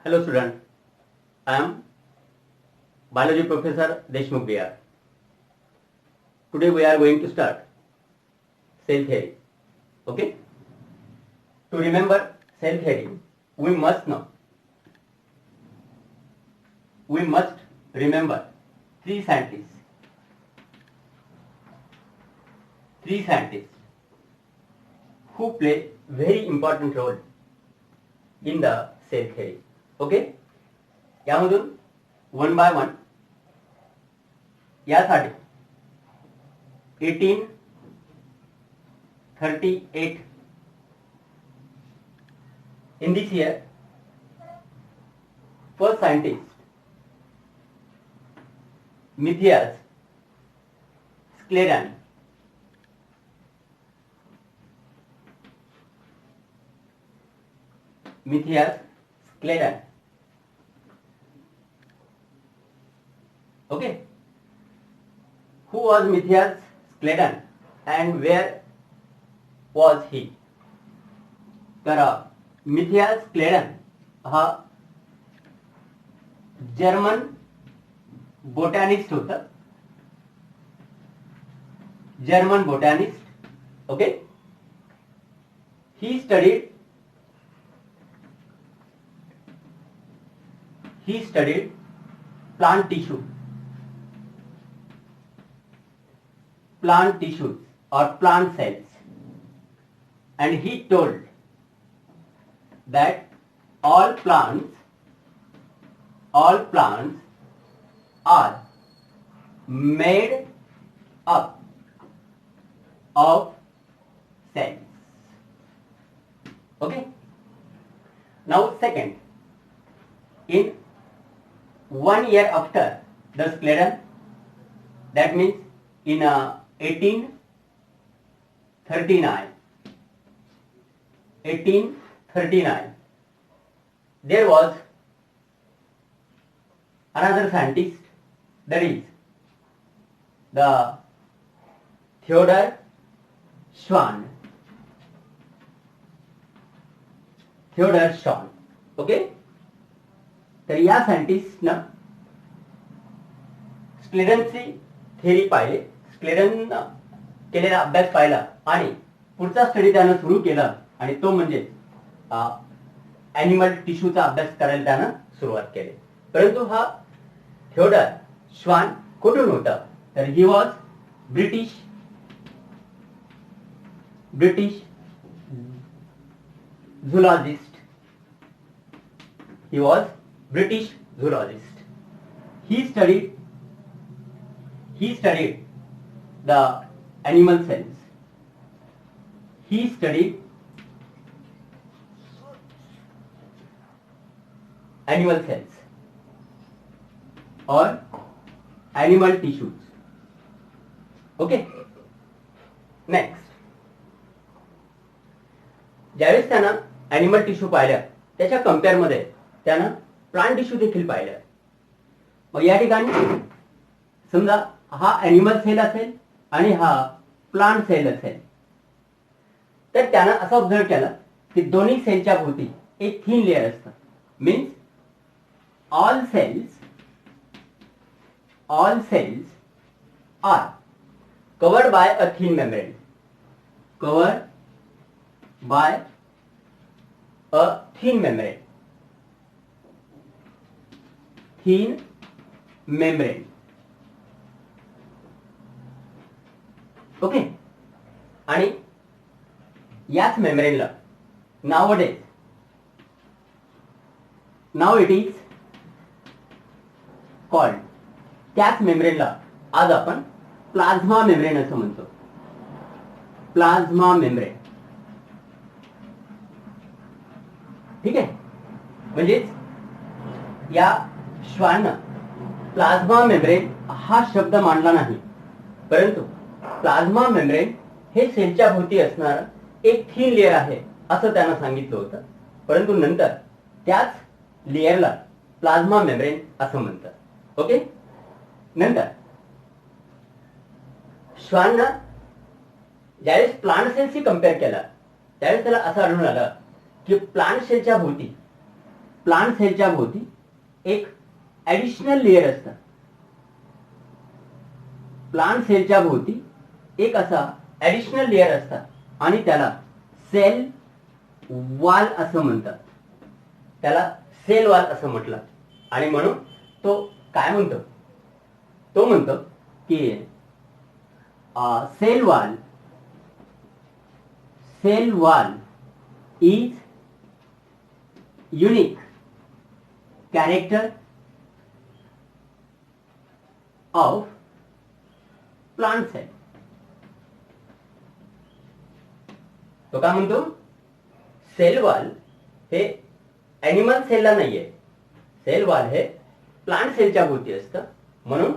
Hello student, I am Biology Professor Deshmukh BR. Today we are going to start cell theory. Okay? To remember cell theory, we must remember three scientists who play very important role in the cell theory. Okay, यामधून one by one यासाठी 1838 in this year first scientist Matthias Scleran Okay, who was Matthias Scleran and where was he? तर मिथियास क्लेडन हा German बोटॅनिस्ट होता. Okay, he studied plant tissues or plant cells, and he told that all plants are made up of cells. Okay, now second, in 1 year after the Scleran, that means in 1839, there was another scientist, that is the Theodor Schwann. Okay, तर या सायंटिस्टनं स्क्लेरनची theory पाहिले, स्क्लेरन केलेला अभ्यास पाहिला आणि पुढचा study त्यानं सुरू केला आणि तो म्हणजे ॲनिमल टिश्यूचा अभ्यास करायला त्यानं सुरुवात केली. परंतु हा थिओडर श्वान कुठून होता? तर he was British zoologist. He was British zoologist. He studied the animal cells. He studied animal cells or animal tissues. Okay. Next, ज्यावेळेस त्यानं ॲनिमल टिश्यू पाहिल्या त्याच्या कम्पेअर मध्ये त्यानं प्लांट टिश्यू देखील पाहिलं. मग या ठिकाणी समजा हा ॲनिमल सेल असेल आणि हा प्लांट सेल असेल, तर त्यानं असं ऑब्झर्व केलं की दोन्ही सेलच्या भोवती एक थिन लेअर असतं. Means all cells are covered by a thin membrane. Thin membrane. Okay, आणि याच मेम्ब्रेनला नाव इट इज कॉल्ड, त्याच मेम्ब्रेनला आज आपण प्लाझ्मा मेम्ब्रेन असं म्हणतो. Plasma membrane. ठीक आहे, म्हणजेच या श्वाननं प्लाझ्मा मेम्ब्रेन हा शब्द मांडला नाही, परंतु प्लाझ्मा मेम्ब्रेन हे सेलच्या भोवती असणारं एक थिन लेअर आहे असं त्यानं सांगितलं होतं. परंतु नंतर त्याच लेअरला प्लाझ्मा मेम्ब्रेन असं म्हणतात. ओके, नंतर श्वाननं ज्यावेळेस प्लांट सेलशी कंपेअर केला त्यावेळेस त्याला असं आढळून आलं की प्लांट सेलच्या भोवती प्लांट सेलच्या भोवती एक ॲडिशनल लेयर असतं. प्लांट सेलच्या भोवती एक असा ॲडिशनल लेयर असतं आणि त्याला सेल वॉल असं म्हणतात. त्याला सेल वॉल असं म्हटलं. आणि म्हणून तो काय म्हणतो? तो म्हणतो की cell wall is unique character of plant cell. तो काय म्हणतो? सेल वॉल हे ॲनिमल सेलला नाहीये. सेल वॉल हे प्लांट सेलच्या भोवती असतं. म्हणून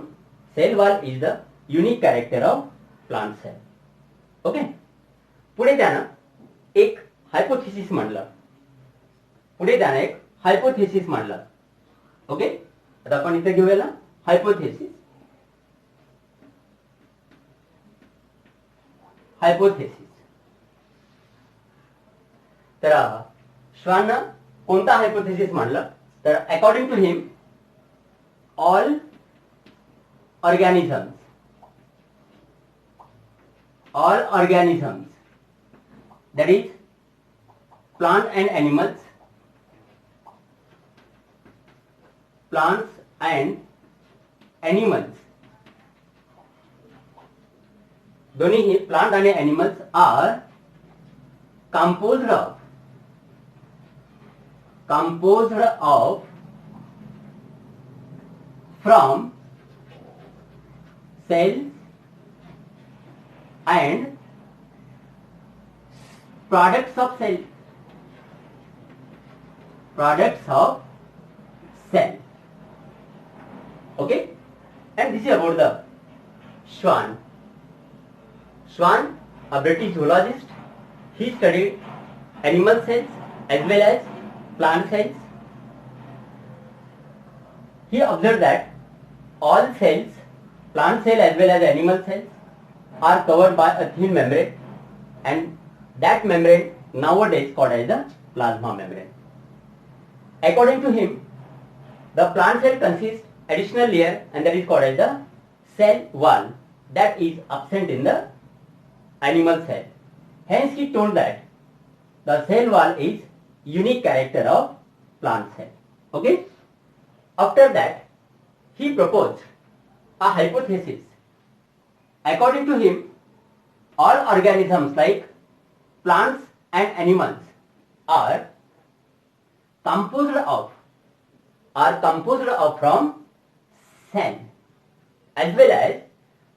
cell wall is the unique character of plant cell. Okay. पुढे त्यानं एक हायपोथेसिस मांडला. ओके. आता आपण इथे घेऊया हायपोथेसिस. तर श्वाननं कोणता हायपोथेसिस मांडला? तर according to him all organisms that is plants and animals दोन्ही प्लांट आणि animals are composed of from cells and products of cell. Okay, and this is about the Schwann. Schwann, a British zoologist, he studied animal cells as well as plant cells. He observed that all cells, plant cell as well as animal cells, are covered by a thin membrane, and that membrane nowadays called as the plasma membrane. According to him, the plant cell consists additional layer, and that is called as the cell wall, that is absent in the animal cell. Hence he told that the cell wall is unique character of plant cell. Okay. After that, he proposed a hypothesis. According to him, all organisms like plants and animals are composed of from cell as well as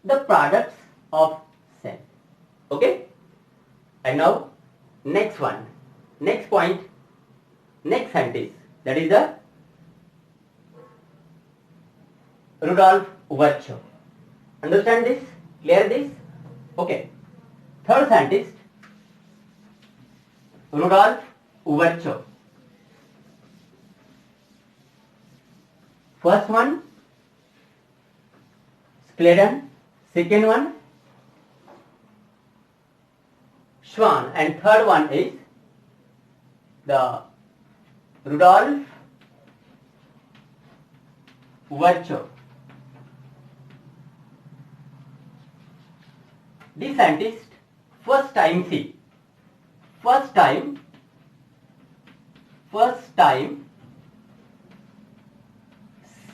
the products of cell. Okay. And now next point, next scientist, that is the Rudolf Virchow. Understand this? Clear this? Okay. Third scientist, Rudolf Virchow. First one, Scladen. Second one, Schwann. And third one is the Rudolf Virchow. This scientist first time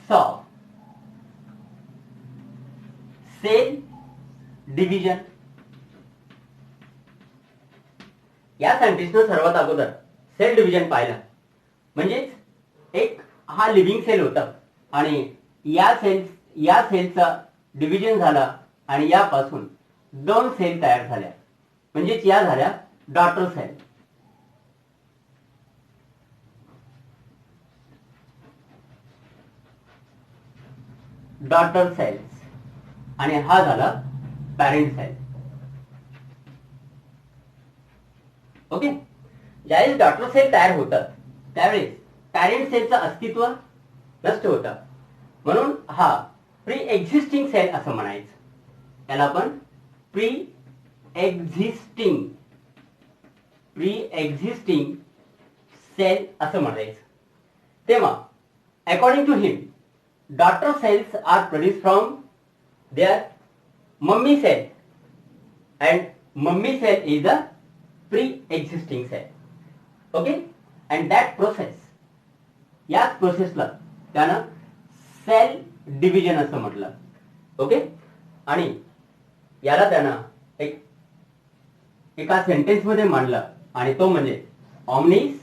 saw cell division. या सायंटिस्टनं सर्वात अगोदर sale division पाहिलं. म्हणजेच एक हा living sale होता आणि या सेलचा डिव्हिजन झाला आणि यापासून दोन सेल तयार झाल्या. म्हणजेच या झाल्या डॉटर सेल. आणि हा झाला पॅरेंट सेल. ओके. ज्यावेळेस डॉटर सेल तयार होतात त्यावेळेस पॅरेंट सेलचं अस्तित्व नष्ट होतं. म्हणून हा प्री एक्झिस्टिंग सेल असं म्हणायचं. त्याला आपण प्री एक्झिस्टिंग सेल असं म्हणायचं. तेव्हा according to him daughter cells are produce from their mummy cell and mummy cell is a pre existing cell. Okay, and that process, याच प्रोसेसला त्यानं सेल डिव्हिजन असं म्हटलं. ओके, आणि याला त्यानं एका सेंटेन्स मध्ये मांडलं आणि तो म्हणजे ऑमनिस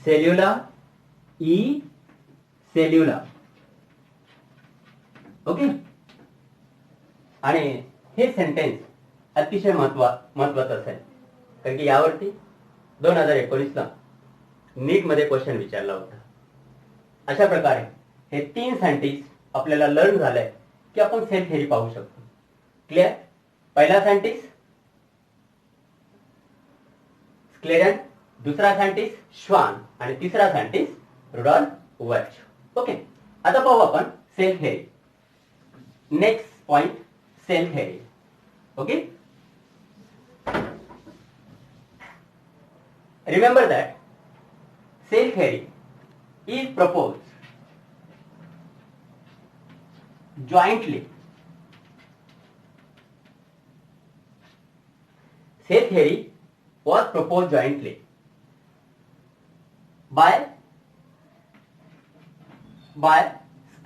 सेल्युला ई सेल्युला. ओके, आणि हे सेंटेन्स अतिशय महत्वाचं असेल कारण की यावरती 2019ला नीट मध्ये क्वेश्चन विचारला होता. अशा प्रकारे हे 3 सायंटिस्ट आपल्याला लर्न झालंय की आपण सेल थेरी पाहू शकतो. क्लिअर? पहिला सायंटिस्ट स्क्लेडन, दुसरा सायंटिस्ट श्वान आणि तिसरा सायंटिस्ट रुडॉल्फ वर्च. ओके, आता पाहू आपण cell theory. Next point, cell theory. Okay, remember that cell theory is proposed jointly. Cell theory was proposed jointly by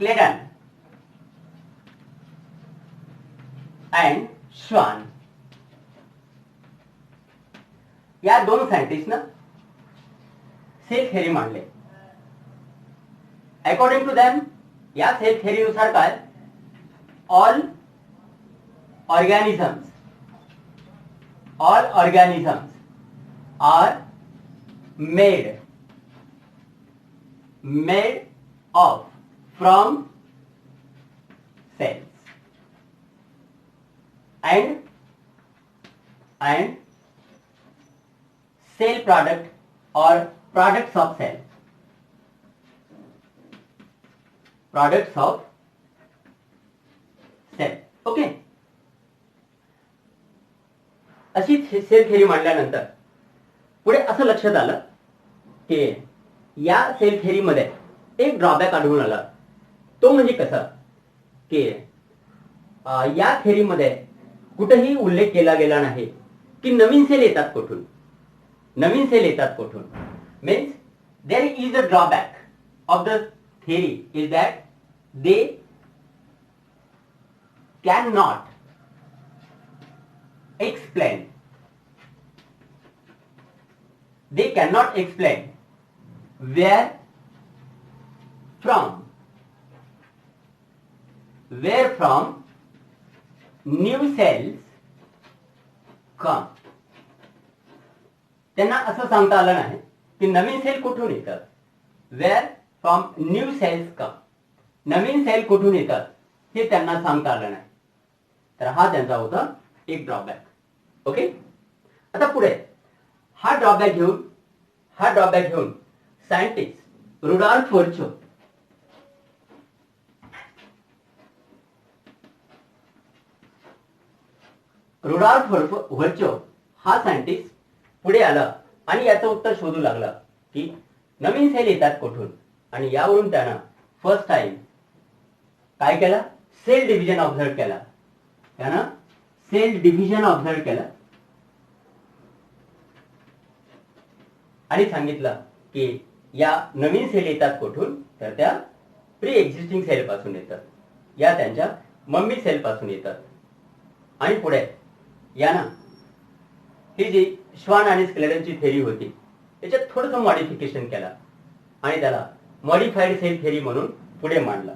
Scleden and Schwann. या 2 सायंटिस्ट ना सेल थेरी मांडले. अकॉर्डिंग टू देम या cell theory नुसार काय, all organisms are made of from cells and cell product or products of cell. Okay, अशी cell theory मांडल्यानंतर पुढे असं लक्षात आलं की या सेल थेरीमध्ये एक ड्रॉबॅक आढळून आला. तो म्हणजे कसं की या थेरीमध्ये कुठेही उल्लेख केला गेला नाही की नवीन सेल येतात कुठून. Means there is a drawback of the theory is that they can not explain where from new cells come. त्यांना असं सांगता आलं नाही की नवीन सेल कुठून येतात. Where from new cells come, नवीन सेल कुठून येतात हे त्यांना सांगता आलं नाही. तर हा त्यांचा होता एक ड्रॉबॅक. ओके, आता पुढे हा ड्रॉबॅक घेऊन सायंटिस्ट रुडॉल्फ व्हर्चो हा सायंटिस्ट पुढे आला आणि याचं उत्तर शोधू लागला की नवीन सेल येतात कुठून. आणि यावरून त्यानं फर्स्ट टाइम काय केलं, सेल डिव्हिजन ऑब्झर्व केलं. आणि सांगितलं की या नवीन सेल येतात कुठून, तर त्या प्री एक्झिस्टिंग सेल पासून येतात, या त्यांच्या मम्मी सेल पासून येतात. आणि पुढे यानं ही जी श्वान आणि स्क्लेडनची थेरी होती त्याच्यात थोडंसं मॉडिफिकेशन केलं आणि त्याला मॉडिफाईड सेल थेरी म्हणून पुढे मांडला.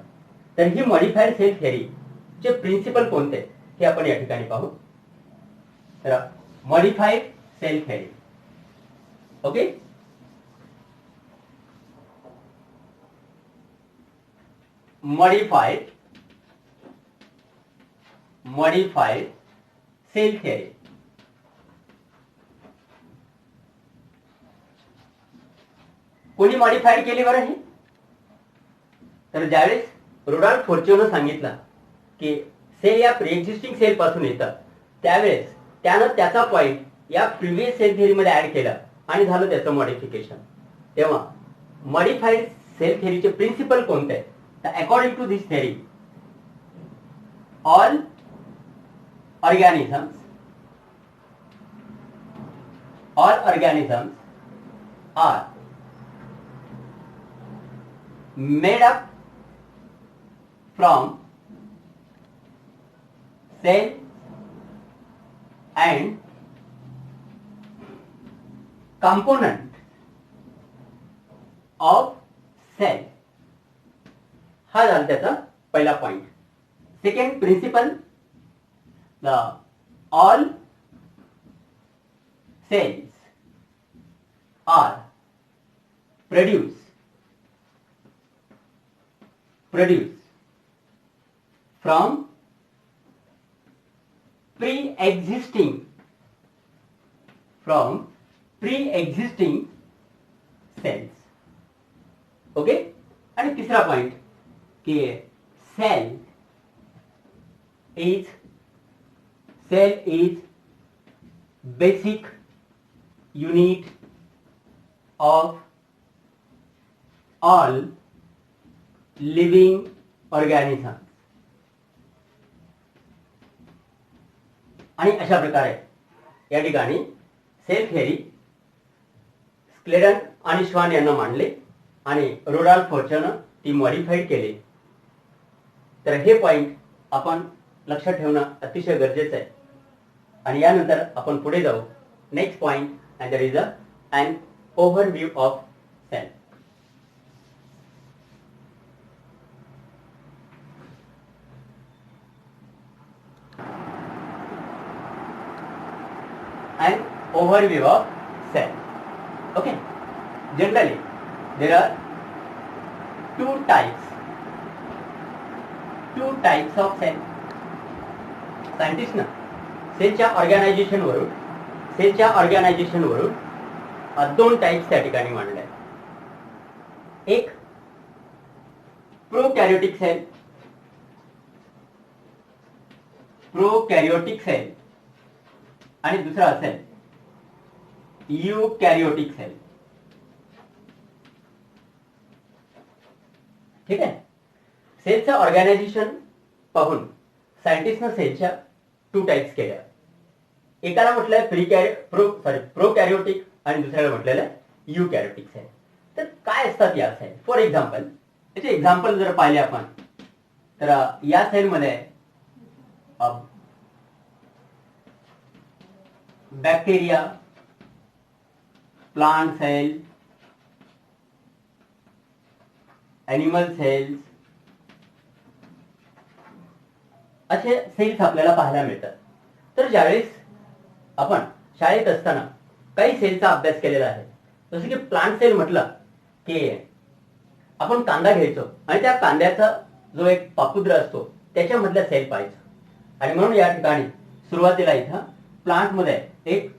तर ही मॉडिफाईड सेल थेरी चे प्रिन्सिपल कोणते हे आपण या ठिकाणी पाहू. तर modified cell theory. Okay, modified cell theory. कोणी मॉडिफाईड केली बरं हे, तर ज्यावेळेस रुडॉल्फ व्हर्चोनं सांगितलं की सेल या प्री एक्झिस्टिंग सेल पासून येतात त्यावेळेस त्यानं त्याचा पॉइंट या प्रिव्हियस सेल थिअरीमध्ये ऍड केलं आणि झालं त्याचं मॉडिफिकेशन. तेव्हा मॉडिफाईड सेल थिअरीचे प्रिन्सिपल कोणते आहेत? तर according to this theory all organisms are made up from cell and component of cell. हा झाला त्याचा पहिला point. Second principle, the all cells are produce from pre-existing cells. ओके. आणि तिसरा पॉइंट की cell is basic unit of all living organisms. आणि अशा प्रकारे या ठिकाणी सेल थिअरी स्क्लेडन आणि श्वान यांना मांडले आणि रुडॉल्फ फर्चनं ती मॉडिफाईड केली. तर हे पॉइंट आपण लक्षात ठेवणं अतिशय गरजेचं आहे. आणि यानंतर आपण पुढे जाऊ next point, and there is an overview of cell. An overview of cell. Okay. Generally, there are two types of cell. सायंटिस्टना सेलच्या ऑर्गॅनायझेशनवरून दोन टाइप्स त्या ठिकाणी मांडले. एक प्रोकॅरियोटिक सेल आणि दुसरा असेल यूकॅरियोटिक सेल. ठीक आहे. सेलचं ऑर्गॅनायझेशन पाहून सायंटिस्टनं सेलच्या टू टाइप्स केल्या. एकाला म्हटलंय प्रोकॅरियोटिक आणि दुसऱ्याला म्हटलेलं यूकॅरियोटिक सेल. तर काय असतात या सेल? फॉर एक्झाम्पल, याचे एक्झाम्पल जर पाहिले आपण तर या सेलमध्ये bacteria, plant cell, animal cells असे सेल्स आपल्याला पाहायला मिळतात. तर ज्यावेळेस आपण शाळेत असताना काही सेलचा अभ्यास केलेला आहे, जसं की प्लांट सेल म्हटलं की आपण कांदा घ्यायचो आणि त्या कांद्याचा जो एक पापुद्रा असतो त्याच्यामधल्या सेल पाहायचो. आणि म्हणून या ठिकाणी सुरुवातीला इथं प्लांट मध्ये एक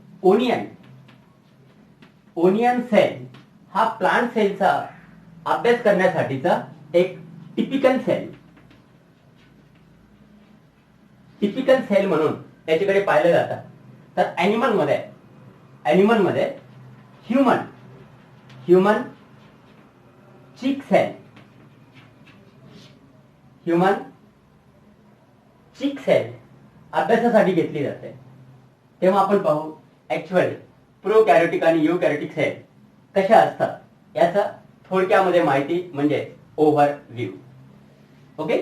ओनियन सेल हा प्लांट सेलचा अभ्यास करण्यासाठीचा एक टिपिकल सेल म्हणून याच्याकडे पाहिलं जातं. तर एनिमल मध्ये ह्यूमन चिक सेल अभ्यासासाठी घेतली जाते. तेव्हा आपण पाहू ऍक्च्युअली प्रोकॅरियोटिक आणि यूकॅरियोटिक सेल कशा असतात याचा थोडक्यामध्ये माहिती म्हणजे ओव्हरव्ह्यू. ओके.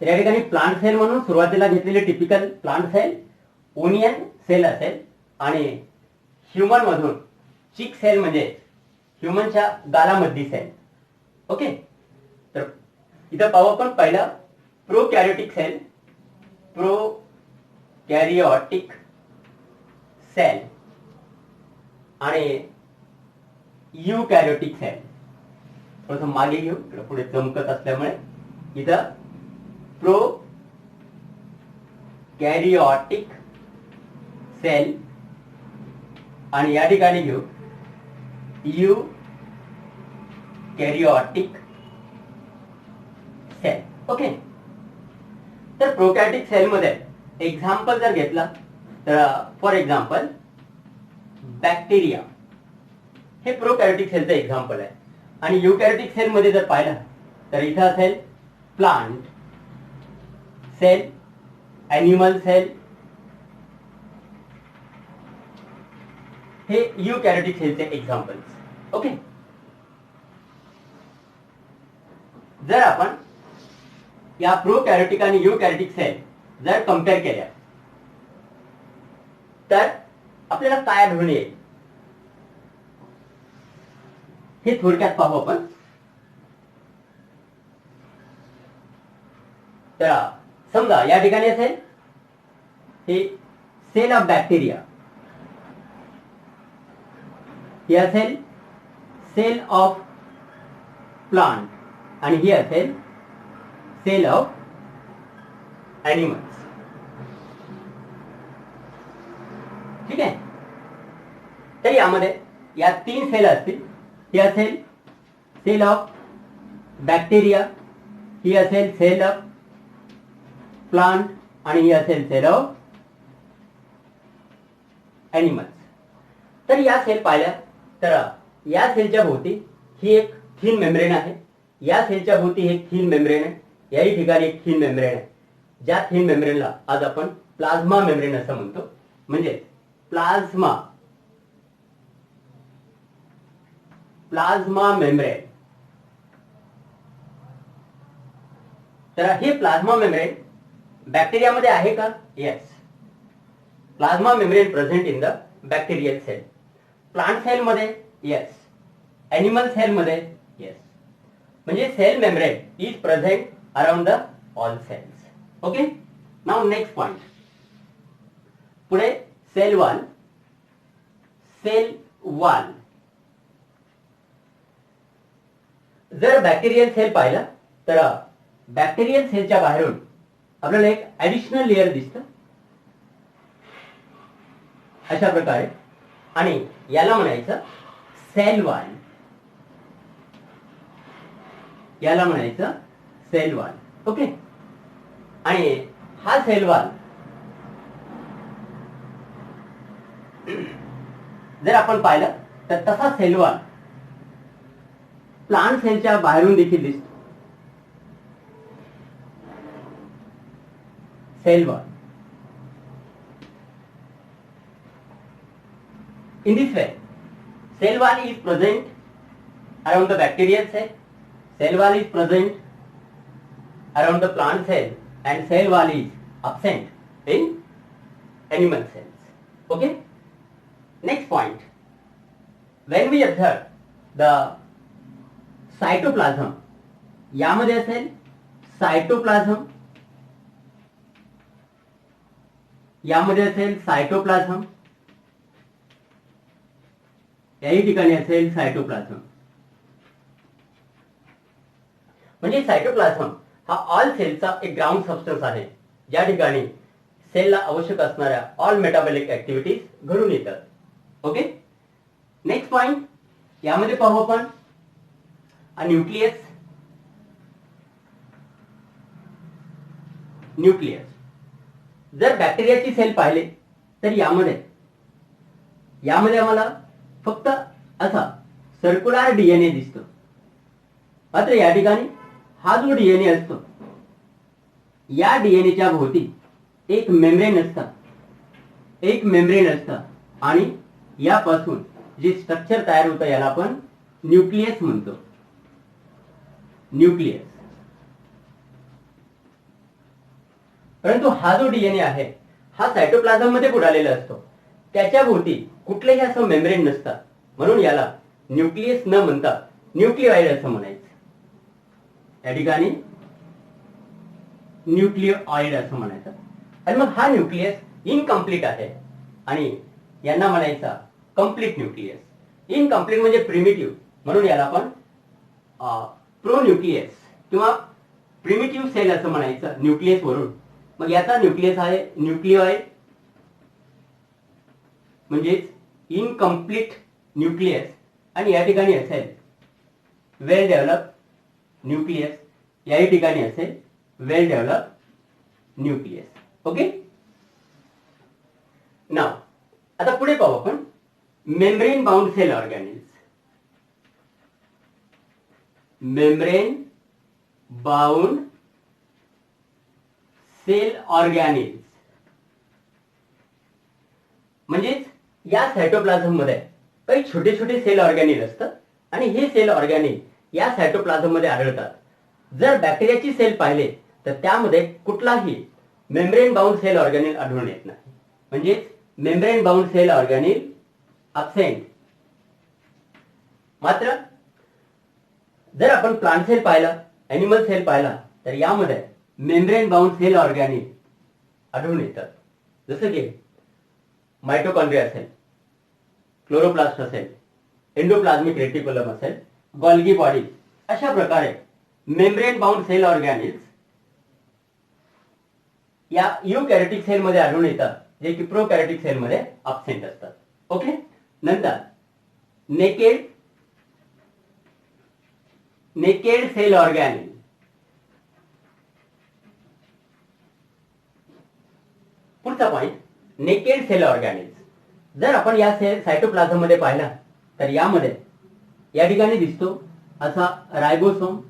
तर या ठिकाणी प्लांट सेल म्हणून सुरुवातीला घेतलेले typical plant cell onion cell असेल आणि ह्युमन मधून चिक सेल म्हणजे ह्युमनच्या गालामधली सेल. ओके. तर इथं पाहू आपण पहिला प्रोकॅरियोटिक सेल आणि यूकॅरियोटिक सेल. थोडस मागे घेऊ, पुढे चमकत असल्यामुळे इथं प्रोकॅरियोटिक सेल आणि या ठिकाणी घेऊ यूकॅरियोटिक सेल. ओके. तर प्रोकॅरियोटिक सेल मध्ये एक्झाम्पल जर घेतला तर फॉर एक्झाम्पल बॅक्टेरिया हे प्रोकॅरियोटिक सेलचं एक्झाम्पल आहे. आणि युकॅरियोटिक सेल मध्ये जर पाहिलं तर इथं असेल प्लांट सेल, ॲनिमल सेल, हे युकॅरियोटिक सेलचे एक्झाम्पल्स. ओके. जर आपण या प्रोकॅरियोटिक आणि युकॅरियोटिक सेल जर कम्पेअर केल्या तर आपल्याला काय आढळून येईल हे थोडक्यात पाहू आपण. तर समजा या ठिकाणी असेल हे सेल ऑफ बॅक्टेरिया, ही असेल सेल ऑफ प्लांट आणि ही असेल सेल ऑफ ॲनिमल्स. ठीक आहे. तर यामध्ये या 3 सेल असतील. ही असेल सेल ऑफ बॅक्टेरिया, ही असेल सेल ऑफ प्लांट आणि ही असेल सेल ऑफ ॲनिमल्स. तर या सेल पाहिल्या तर या सेलच्या भोवती ही एक थिन मेम्ब्रेन आहे, या सेलच्या भोवती एक थिन मेम्ब्रेन आहे, याही ठिकाणी एक थिन मेम्ब्रेन आहे. ज्या थिन मेम्ब्रेनला आज आपण प्लाझ्मा मेम्ब्रेन असं म्हणतो. म्हणजे प्लाझ्मा मेम्ब्रेन. तर हे प्लाझ्मा मेम्ब्रेन बॅक्टेरियामध्ये आहे का? Yes. Plasma membrane present in the bacterial cell. Plant cell मध्ये येस, ॲनिमल सेल मध्ये येस. म्हणजे cell membrane is present around the all cells. Okay. Now next point. पुढे सेल वॉल. सेल वॉल जर bacterial cell पाहिला तर bacterial सेलच्या बाहेरून आपल्याला एक ऍडिशनल लेअर दिसतं अशा प्रकारे, आणि याला म्हणायचं सेल वॉल. याला म्हणायचं सेल वॉल. ओके. आणि हा सेल वॉल जर आपण पाहिलं तर तसा सेल वॉल प्लांट सेलच्या बाहेरून देखील दिसतो. Cell wall. In this way, cell wall is present around the bacterial cell, cell wall is present around the plant cell, and cell wall is absent in animal cells. Okay. Next point. When we observe the cytoplasm, यामध्ये असेल cytoplasm, यामध्ये असेल cytoplasm, याही ठिकाणी असेल cytoplasm. म्हणजे cytoplasm हा all सेलचा एक ग्राउंड सबस्टन्स आहे, ज्या ठिकाणी सेलला आवश्यक असणाऱ्या ऑल मेटाबॉलिक ऍक्टिव्हिटीज घडून येतात. ओके. नेक्स्ट पॉइंट यामध्ये पाहू आपण न्यूक्लियस. न्यूक्लियस जर बॅक्टेरियाची सेल पाहिले तर यामध्ये आम्हाला फक्त असा सर्क्युलर डीएनए दिसतो. मात्र या ठिकाणी हा जो डीएनए असतो, या डीएनएच्या भोवती एक मेम्ब्रेन असतं, आणि यापासून जे स्ट्रक्चर तयार होतं याला आपण न्यूक्लियस म्हणतो. न्यूक्लियस. परंतु हा जो डीएनए आहे हा सायटोप्लाझम मध्ये बुडालेला असतो, त्याच्या भोवती कुठलेही असं मेम्ब्रेन नसतात, म्हणून याला न्यूक्लियस न म्हणता न्यूक्लिओइड असं म्हणायचं. या ठिकाणी न्यूक्लिओइड असं म्हणायचं. आणि मग हा न्यूक्लियस इनकम्प्लीट आहे आणि यांना म्हणायचा कंप्लीट न्यूक्लियस. इनकम्प्लीट म्हणजे प्रिमिटिव्ह, म्हणून याला आपण प्रोन्यूक्लियस किंवा प्रिमिटिव्ह सेल असं म्हणायचं न्यूक्लियस वरून. मग याचा न्यूक्लियस आहे न्यूक्लिओइड, म्हणजेच इनकम्प्लीट न्यूक्लियस. आणि या ठिकाणी असेल वेल डेव्हलप न्यूक्लियस, याही ठिकाणी असेल वेल डेव्हलप न्यूक्लियस. ओके. नाव आता पुढे पाहू आपण membrane bound cell organelles. Membrane bound cell organelles म्हणजेच या सायटोप्लाझम मध्ये काही छोटे छोटे सेल ऑर्गॅनिल असतात आणि हे सेल ऑर्गॅनिल या सायटोप्लाझम मध्ये आढळतात. जर बॅक्टेरियाची सेल पाहिले तर त्यामध्ये कुठलाही मेम्ब्रेन बाउंड सेल ऑर्गॅनिल आढळून येत नाही. म्हणजेच membrane bound sale organelle absent. मात्र जर आपण प्लांट सेल पाहिला, एनिमल सेल पाहिला तर यामध्ये मेम्ब्रेन बाउंड सेल ऑर्गॅनिल आढळून येतात. जसं की माइटोकॉन्ड्रिया असेल, क्लोरोप्लास्ट असेल, एंडोप्लाझ्मिक रेटिक्युलम असेल, गोल्गी बॉडी, अशा प्रकारे मेम्ब्रेन बाउंड सेल ऑर्गॅनिल्स या युकॅरियोटिक सेल मध्ये आढळून येतात, जे की प्रोकॅरियोटिक सेल मध्ये अब्सेंट असतात. ओके. नंतर नेकेड सेल ऑर्गॅनिल. पुढचा पॉइंट नेकेड सेल ऑर्गॅनिल्स. जर आपण या सेल सायटोप्लाझम मध्ये पाहिला तर यामध्ये या ठिकाणी दिसतो असा रायबोसोम,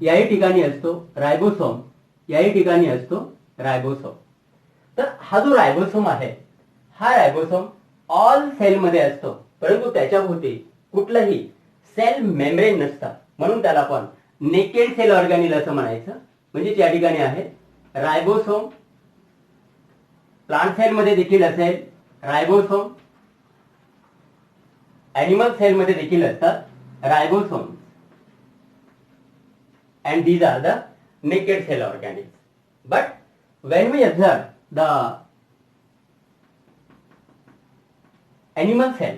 याही ठिकाणी असतो रायबोसोम, याही ठिकाणी असतो रायबोसोम. तर हा जो रायबोसोम आहे, हा रायबोसोम ऑल सेल मध्ये असतो, परंतु त्याच्याभोवती कुठलंही सेल मेम्ब्रेन नसतं, म्हणून त्याला आपण नेकेड सेल ऑर्गॅनिल असं म्हणायचं. म्हणजे या ठिकाणी आहे रायबोसोम. प्लांट सेल मध्ये देखील असेल रायबोसोम, एनिमल सेल मध्ये देखील असतात रायबोसोम, and these are the naked cell organelles. But when we observe the animal cell,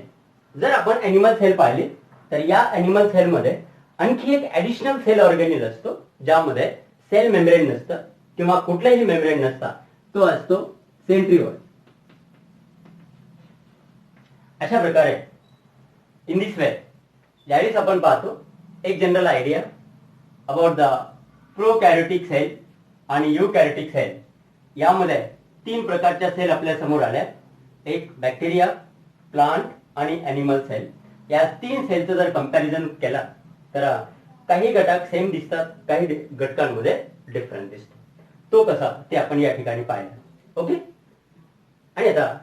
जर आपण एनिमल सेल पाहिले तर या एनिमल सेल मध्ये आणखी एक ऍडिशनल सेल ऑर्गॅनिल असतो, ज्यामध्ये सेल मेम्ब्रेन नसतं किंवा कुठलाही मेम्ब्रेन नसता. तो असतो सेंट्रिओल. अशा प्रकारे इन दिस वे ज्यावेळेस आपण पाहतो एक general idea about the prokaryotic cell आणि युकॅरियोटिक सेल, यामध्ये 3 प्रकारच्या सेल आपल्या समोर आल्या. एक बॅक्टेरिया, प्लांट आणि एनिमल सेल. या 3 सेलचं जर कंपॅरिझन केला तर काही घटक सेम दिसतात, काही घटकांमध्ये डिफरन्स दिसतो. तो कसा ते आपण या ठिकाणी पाहिलं. ओके. आणि आता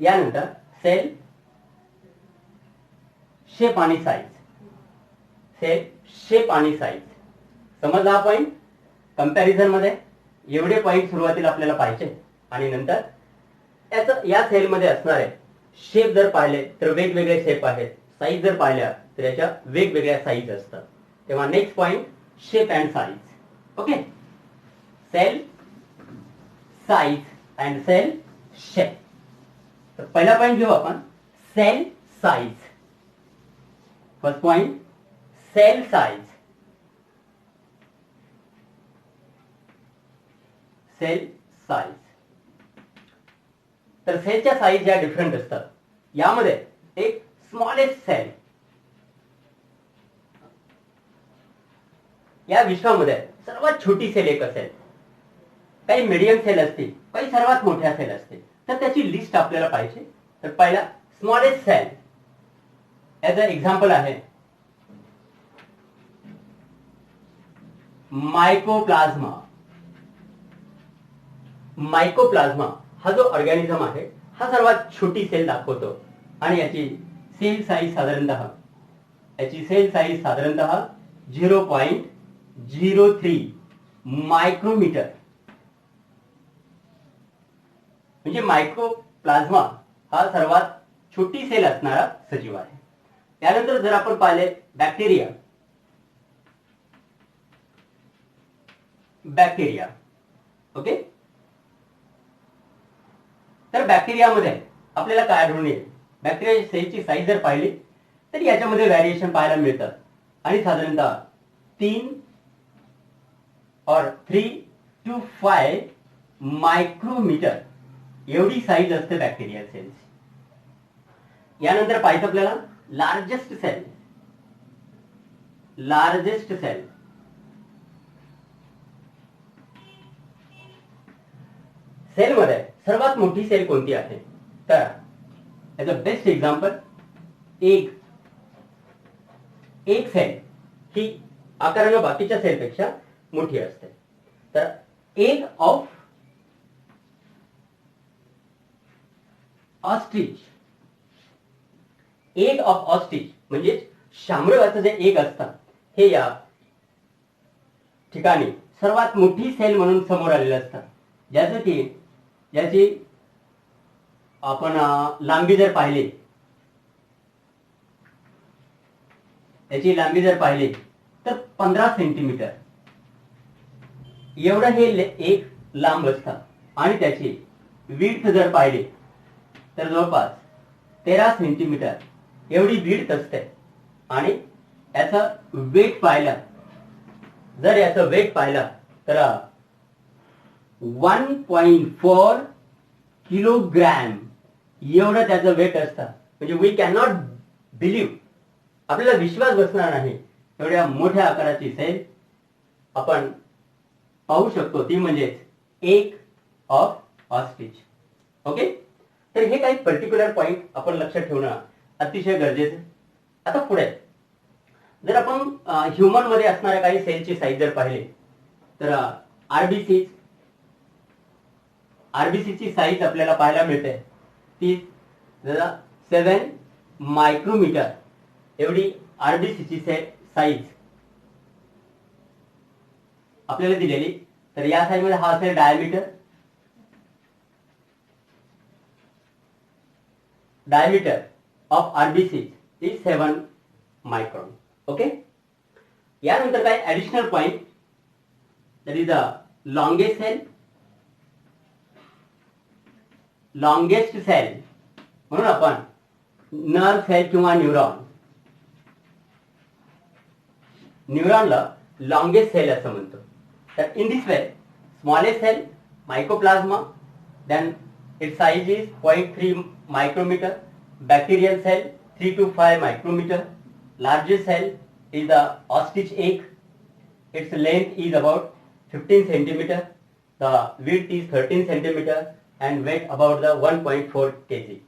यानंतर सेल शेप आणि साईज. सेल शेप आणि साईज समजला हा पॉइंट. कंपॅरिझन मध्ये एवढे पॉइंट सुरुवातीला आपल्याला पाहिजे आणि नंतर या सेल मध्ये असणारे शेप जर पाहिले तर वेगवेगळे शेप आहेत, साईज जर पाहिल्या तर याच्या वेगवेगळ्या साईज असतात. तेव्हा next point shape and size. Okay. Cell size and cell shape. तर पहिला पॉइंट घेऊ आपण cell size. First point cell size. Cell size. तर सेलच्या साईज या डिफरंट असतात. यामध्ये एक स्मॉलेस्ट सेल, या विश्वामध्ये सर्वात छोटी सेल एक असेल, काही मीडियम सेल असतील, काही सर्वात मोठ्या सेल असतील. तर त्याची लिस्ट आपल्याला पाहिजे. तर पहिला smallest cell as a example आहे मायकोप्लाझ्मा. मायकोप्लाझ्मा हा जो ऑर्गॅनिझम आहे हा सर्वात छोटी सेल दाखवतो आणि याची सेल साईज साधारणतः 0.03 मायक्रोमीटर. म्हणजे मायकोप्लाझ्मा हा सर्वात छोटी सेल असणारा सजीव आहे. त्यानंतर जर आपण पाहिले बॅक्टेरिया. ओके. तर बॅक्टेरियामध्ये आपल्याला काय आढळून येईल, बॅक्टेरिया सेलची साईज जर पाहिली तर याच्यामध्ये व्हॅरिएशन पाहायला मिळतात आणि साधारणतः 3 to 5 मायक्रोमीटर एवढी साईज असते बॅक्टेरियल सेल्स. यानंतर पाहिजे आपल्याला लार्जेस्ट सेल. सेलमध्ये सर्वात मोठी सेल कोणती आहे? तर ॲज अ बेस्ट एक्झाम्पल, एक सेल ही आकारानं बाकीच्या सेलपेक्षा मोठी असते. तर egg of ostrich, egg of ostrich म्हणजे शामरावाचं जे एग असतं हे या ठिकाणी सर्वात मोठी सेल म्हणून समोर आलेलं असतं. ज्याची आपण लांबी जर पाहिली, याची लांबी जर पाहिली तर 15 सेंटीमीटर एवढं हे एक लांब असतं आणि त्याची विड्थ जर पाहिली तर जवळपास 13 सेंटीमीटर एवढी विड्थ असते. आणि याचं वेट पाहिलं, जर याचं वेट पाहिलं तर 1.4 किलोग्रॅम एवढं त्याचं वेट असतं. म्हणजे वी कॅन नॉट बिलीव्ह, आपल्याला विश्वास बसणार नाही एवढ्या मोठ्या आकाराची सेल आपण पाहू शकतो. ती म्हणजेच एग ऑफ ऑस्ट्रिच. ओके, तर हे काही पर्टिक्युलर पॉइंट आपण लक्षात ठेवणं अतिशय गरजेचं. आता पुढे जर आपण ह्युमन मध्ये असणाऱ्या काही सेलची साईज जर पाहिली तर आरबीसीची साईज आपल्याला पाहायला मिळते. ती 7 मायक्रोमीटर एवढी आरबीसीची साईज आपल्याला दिलेली. तर या साईज मध्ये हा असेल diameter of RBC is 7 micron. Okay, यानंतर काय additional point, that is the longest cell म्हणून आपण नर्व सेल किंवा न्यूरॉनला लॉंगेस्ट सेल असं म्हणतो. तर in this way smallest cell mycoplasma, then its size is 0.3 micrometre, bacterial cell 3 to 5 micrometer, largest cell is the ostrich egg, its length is about 15 centimeter, the width is 13 centimeter and weight about the 1.4 kg.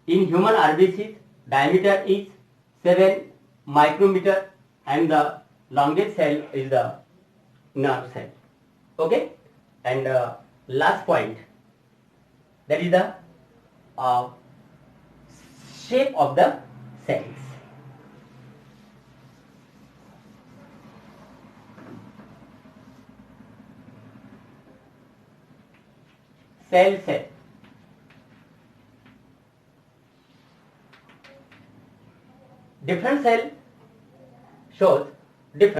In human RBCs, diameter is 7 micrometer and the longest cell is the nerve cell. Okay, and last point, that is the shape of the cells. Cell. Different cell shows different